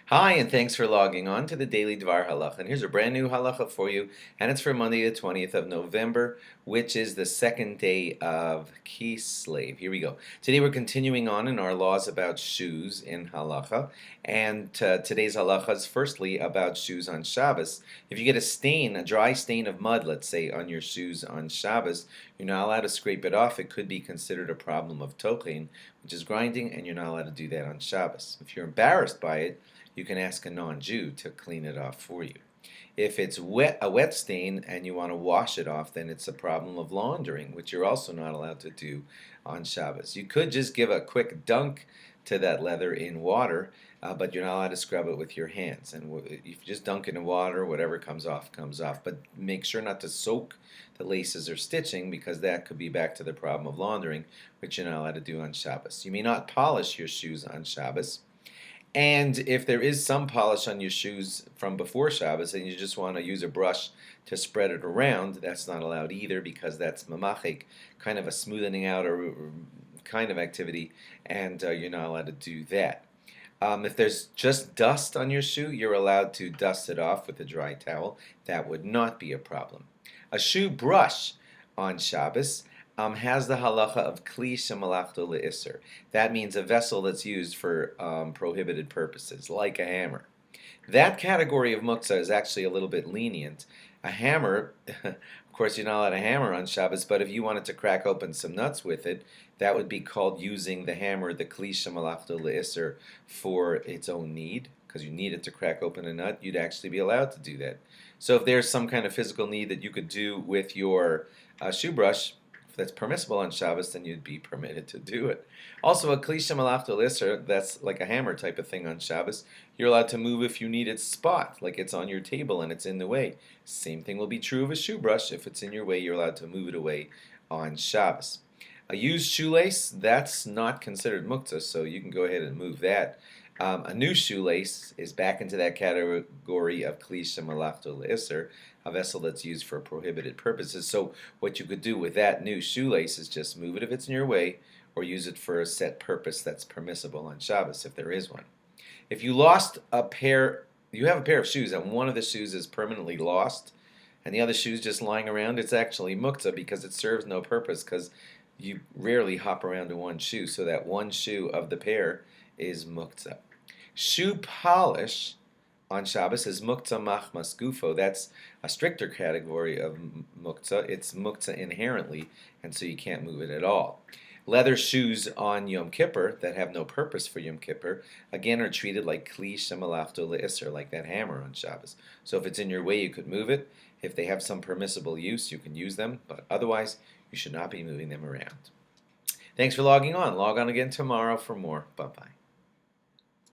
Hi, and thanks for logging on to the Daily DVAR Halacha. And here's a brand new halacha for you, and it's for Monday, the 20th of November, which is the second day of Kislev. Here we go. Today we're continuing on in our laws about shoes in halacha, and today's halacha is firstly about shoes on Shabbos. If you get a stain, a dry stain of mud, let's say, on your shoes on Shabbos, you're not allowed to scrape it off. It could be considered a problem of tochen, which is grinding, and you're not allowed to do that on Shabbos. If you're embarrassed by it, you can ask a non-Jew to clean it off for you. If it's a wet stain and you want to wash it off, then it's a problem of laundering, which you're also not allowed to do on Shabbos. You could just give a quick dunk to that leather in water, but you're not allowed to scrub it with your hands. And if you just dunk it in water, whatever comes off, comes off. But make sure not to soak the laces or stitching, because that could be back to the problem of laundering, which you're not allowed to do on Shabbos. You may not polish your shoes on Shabbos. And if there is some polish on your shoes from before Shabbos and you just want to use a brush to spread it around, that's not allowed either, because that's mamachik, kind of a smoothing out or kind of activity, and you're not allowed to do that. If there's just dust on your shoe, you're allowed to dust it off with a dry towel. That would not be a problem. A shoe brush on Shabbos has the halacha of kli shemalachto le'isser. That means a vessel that's used for prohibited purposes, like a hammer. That category of muktzah is actually a little bit lenient. A hammer, of course, you're not allowed to hammer on Shabbos, but if you wanted to crack open some nuts with it, that would be called using the hammer, the kli shemalachto le'isser, for its own need, because you need it to crack open a nut. You'd actually be allowed to do that. So if there's some kind of physical need that you could do with your shoe brush, if that's permissible on Shabbos, then you'd be permitted to do it. Also, a kli shemalachto le'isser, that's like a hammer type of thing on Shabbos, you're allowed to move if you need its spot, like it's on your table and it's in the way. Same thing will be true of a shoe brush. If it's in your way, you're allowed to move it away on Shabbos. A used shoelace, that's not considered muktzah, so you can go ahead and move that. A new shoelace is back into that category of kli shemalachto le'isser, a vessel that's used for prohibited purposes. So what you could do with that new shoelace is just move it if it's in your way, or use it for a set purpose that's permissible on Shabbos, if there is one. If you lost a pair, you have a pair of shoes and one of the shoes is permanently lost, and the other shoe's just lying around, it's actually muktzah, because it serves no purpose, because you rarely hop around to one shoe, so that one shoe of the pair is muktzah. Shoe polish on Shabbos is muktzah machmas gufo. That's a stricter category of muktzah. It's muktzah inherently, and so you can't move it at all. Leather shoes on Yom Kippur that have no purpose for Yom Kippur, again, are treated like kli shemalachto le'isser, like that hammer on Shabbos. So if it's in your way, you could move it. If they have some permissible use, you can use them, but otherwise, you should not be moving them around. Thanks for logging on. Log on again tomorrow for more. Bye-bye.